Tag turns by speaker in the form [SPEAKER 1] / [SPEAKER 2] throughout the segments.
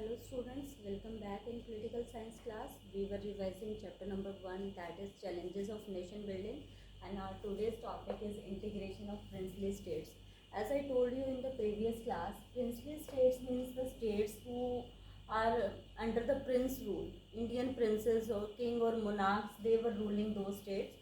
[SPEAKER 1] Hello students, welcome back in political science class. We were revising chapter number 1, that is challenges of nation building, and our today's topic is integration of princely states. As I told you in the previous class, princely states means the states who are under the prince rule. Indian princes or king or monarchs, they were ruling those states.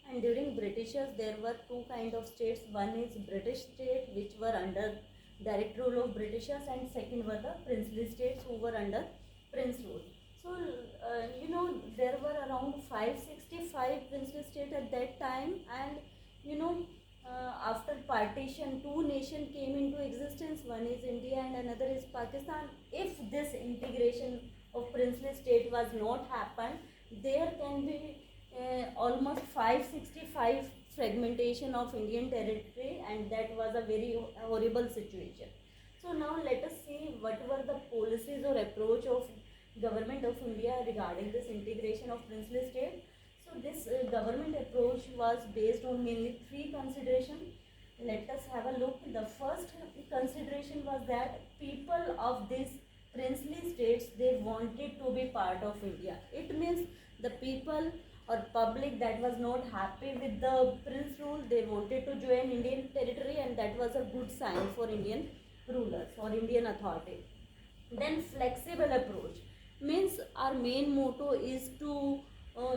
[SPEAKER 1] And during Britishers there were two kind of states. One is British state, which were under direct rule of Britishers, and second were the princely states who were under prince rule. So there were around 565 princely states at that time, and after partition, two nations came into existence. One is India and another is Pakistan. If this integration of princely state was not happened, there can be almost 565 fragmentation of Indian territory, and that was a very horrible situation. So now let us see what were the policies or approach of government of India regarding this integration of princely state. So this government approach was based on mainly three considerations. Let us have a look. The first consideration was that people of these princely states, they wanted to be part of India. It means the people or public that was not happy with the prince rule, they wanted to join Indian territory, and that was a good sign for Indian rulers or Indian authority. Then flexible approach means our main motto is to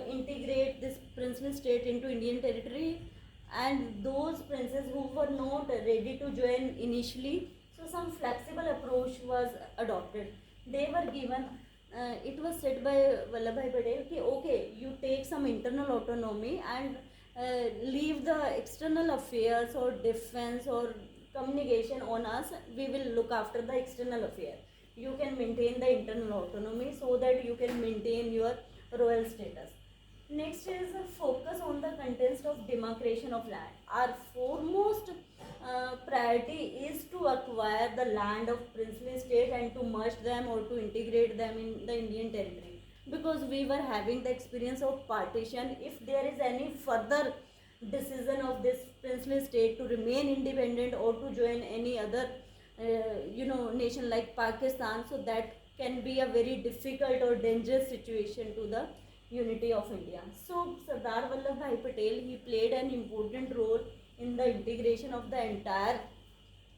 [SPEAKER 1] integrate this princely state into Indian territory, and those princes who were not ready to join initially, so some flexible approach was adopted. They were given it was said by Vallabhbhai Patel कि okay, you take some internal autonomy and leave the external affairs or defense or communication on us. We will look after the external affair. You can maintain the internal autonomy so that you can maintain your royal status. Next is a focus on the context of demarcation of land. Our foremost priority is to acquire the land of princely state and to merge them or to integrate them in the Indian territory, because we were having the experience of partition. If there is any further decision of this princely state to remain independent or to join any other nation like Pakistan, so that can be a very difficult or dangerous situation to the unity of India. So Sardar Vallabhbhai Patel, he played an important role in the integration of the entire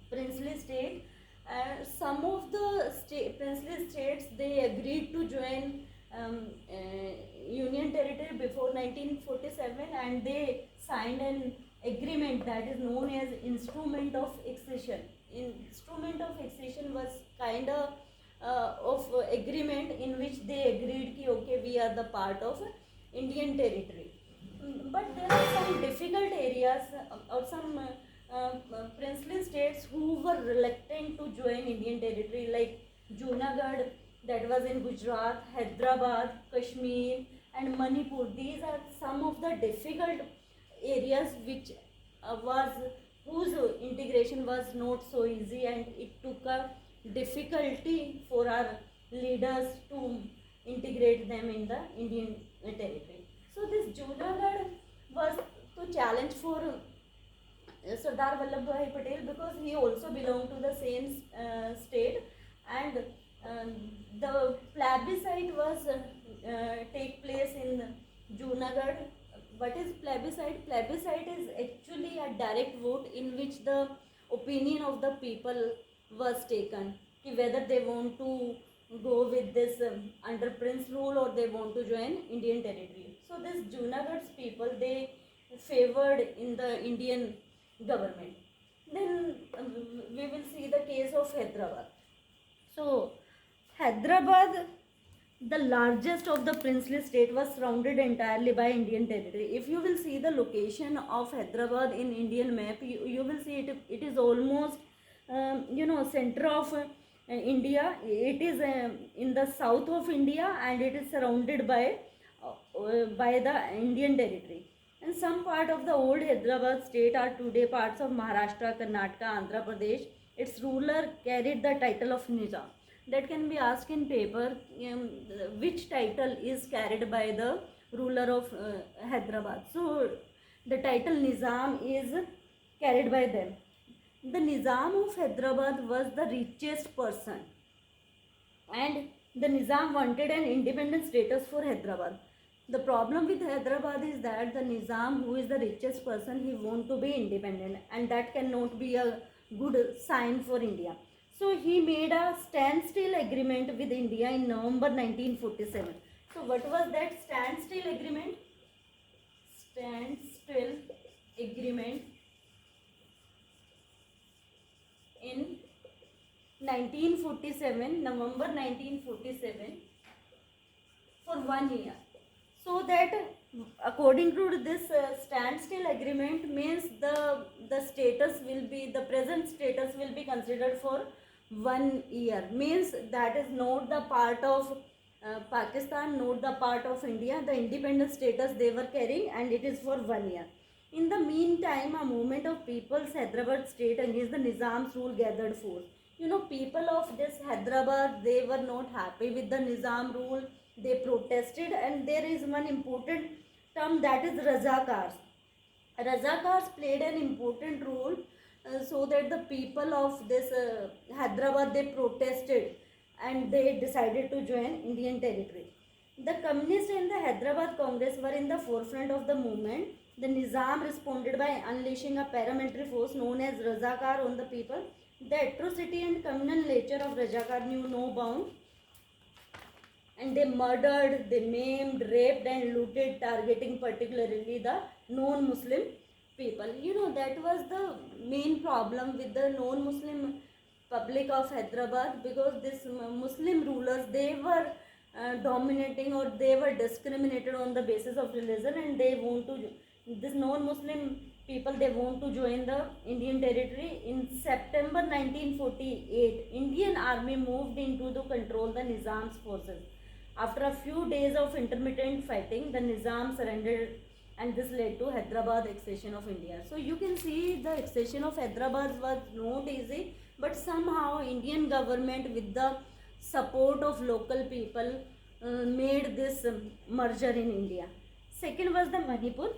[SPEAKER 1] princely state. Some of the princely states, they agreed to join Union territory before 1947, and they signed an agreement that is known as Instrument of Accession. Instrument of Accession was kind of agreement in which they agreed कि okay, we are the part of Indian territory. But there are some difficult areas or some princely states who were reluctant to join Indian territory, like Junagadh, that was in Gujarat, Hyderabad, Kashmir, and Manipur. These are some of the difficult areas which whose integration was not so easy, and it took a difficulty for our leaders to integrate them in the Indian territory. So this Junagadh was to challenge for Sardar Vallabhbhai Patel, because he also belonged to the same state, and the plebiscite was take place in Junagadh. What is plebiscite? Plebiscite is actually a direct vote in which the opinion of the people was taken, whether they want to go with this under prince rule or they want to join Indian territory. So this Junagadh's people, they favored in the Indian government. Then we will see the case of Hyderabad. So Hyderabad, the largest of the princely state, was surrounded entirely by Indian territory. If you will see the location of Hyderabad in Indian map, you will see it is almost center of India. It is in the south of India, and it is surrounded by the Indian territory. And some part of the old Hyderabad state are today parts of Maharashtra, Karnataka, Andhra Pradesh. Its ruler carried the title of Nizam. That can be asked in paper, which title is carried by the ruler of Hyderabad. So the title Nizam is carried by them. The Nizam of Hyderabad was the richest person, and the Nizam wanted an independent status for Hyderabad. The problem with Hyderabad is that the Nizam, who is the richest person, he want to be independent, and that cannot be a good sign for India. So he made a standstill agreement with India in November 1947. So what was that standstill agreement? Standstill agreement in 1947, November 1947, for 1 year. So that according to this standstill agreement means the status will be, the present status will be considered for 1 year, means that is not the part of Pakistan, not the part of India, the independent status they were carrying, and it is for 1 year. In the meantime, a movement of people's Hyderabad state against the Nizam's rule gathered force. You know, people of this Hyderabad, they were not happy with the Nizam rule. They protested, and there is one important term, that is Razakars. Razakars played an important role, so that the people of this Hyderabad, they protested and they decided to join Indian territory. The communists and the Hyderabad Congress were in the forefront of the movement. The Nizam responded by unleashing a paramilitary force known as Razakar on the people. The atrocity and communal nature of Razakar knew no bounds, and they murdered, they maimed, raped, and looted, targeting particularly the non-Muslim people. You know, that was the main problem with the non-Muslim public of Hyderabad, because this Muslim rulers, they were dominating, or they were discriminated on the basis of religion, and they want to, this non-Muslim people, they want to join the Indian territory. In September 1948, Indian army moved into to control the Nizam's forces. After a few days of intermittent fighting, the Nizam surrendered, and this led to Hyderabad accession of India. So you can see the accession of Hyderabad was not easy, but somehow Indian government, with the support of local people, made this merger in India. Second was the Manipur.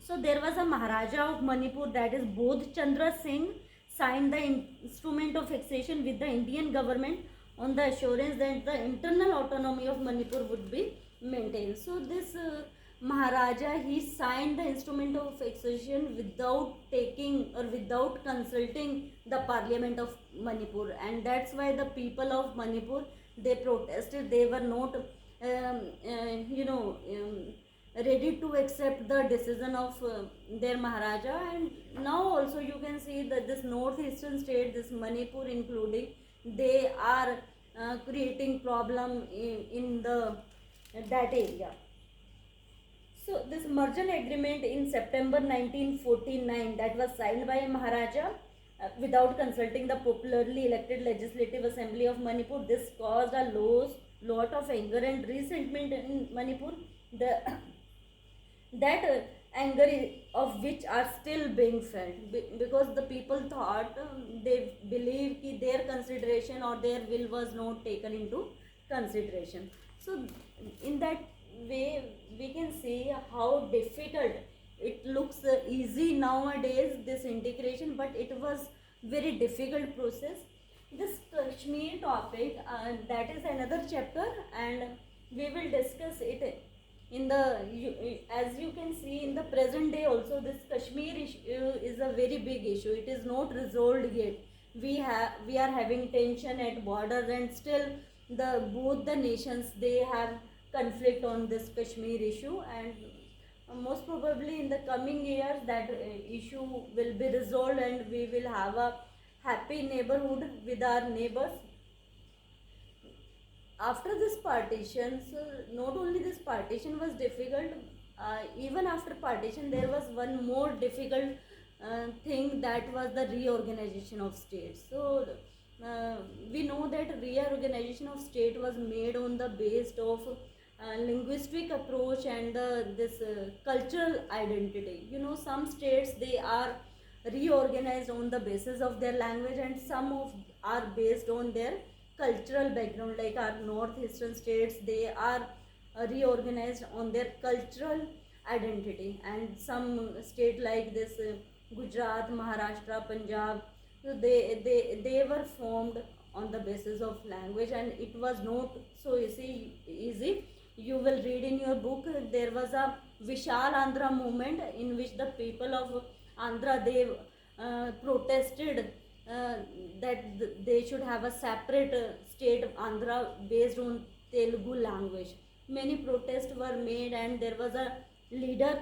[SPEAKER 1] So there was a Maharaja of Manipur, that is Bodh Chandra Singh, signed the instrument of accession with the Indian government on the assurance that the internal autonomy of Manipur would be maintained. So this Maharaja, he signed the instrument of accession without taking or without consulting the parliament of Manipur, and that's why the people of Manipur, they protested. They were not ready to accept the decision of their Maharaja. And now also you can see that this northeastern state, this Manipur including, they are creating problem in the that area. So this merger agreement in September 1949, that was signed by Maharaja without consulting the popularly elected legislative assembly of Manipur. This caused a lot of anger and resentment in Manipur. The that anger of which are still being felt, because the people thought, they believe that their consideration or their will was not taken into consideration. So in that way we can see how difficult it looks. Easy nowadays, this integration, but it was very difficult process. This Kashmir topic, that is another chapter, and we will discuss it in the, as you can see, in the present day also, this Kashmir issue is a very big issue. It is not resolved yet. We are having tension at border, and still both the nations, they have conflict on this Kashmir issue, and most probably in the coming years that issue will be resolved, and we will have a happy neighborhood with our neighbors. After this partition, so not only this partition was difficult, even after partition there was one more difficult thing, that was the reorganization of states. So we know that reorganization of state was made on the basis of linguistic approach and this cultural identity. You know, some states, they are reorganized on the basis of their language, and some of are based on their cultural background. Like our northeastern states, they are reorganized on their cultural identity, and some state like this Gujarat, Maharashtra, Punjab, so they were formed on the basis of language, and it was not so easy. You will read in your book, there was a Vishal Andhra movement in which the people of Andhra, they protested that they should have a separate state of Andhra based on Telugu language. Many protests were made, and there was a leader,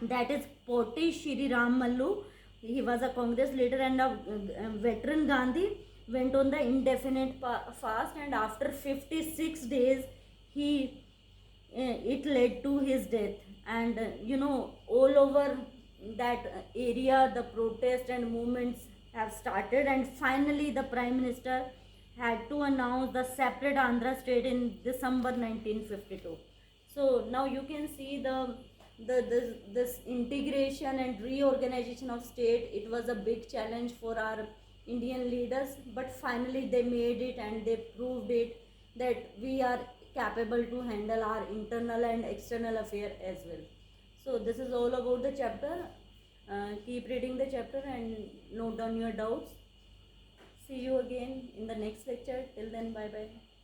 [SPEAKER 1] that is Poti Shri Ram Mallu. He was a Congress leader and a veteran. Gandhi went on the indefinite fast, and after 56 days he it led to his death. And all over that area the protest and movements have started, and finally the prime minister had to announce the separate Andhra state in December 1952. So now you can see this integration and reorganization of state. It was a big challenge for our Indian leaders, but finally they made it, and they proved it that we are capable to handle our internal and external affair as well. So this is all about the chapter. Keep reading the chapter and note down your doubts. See you again in the next lecture. Till then, bye bye.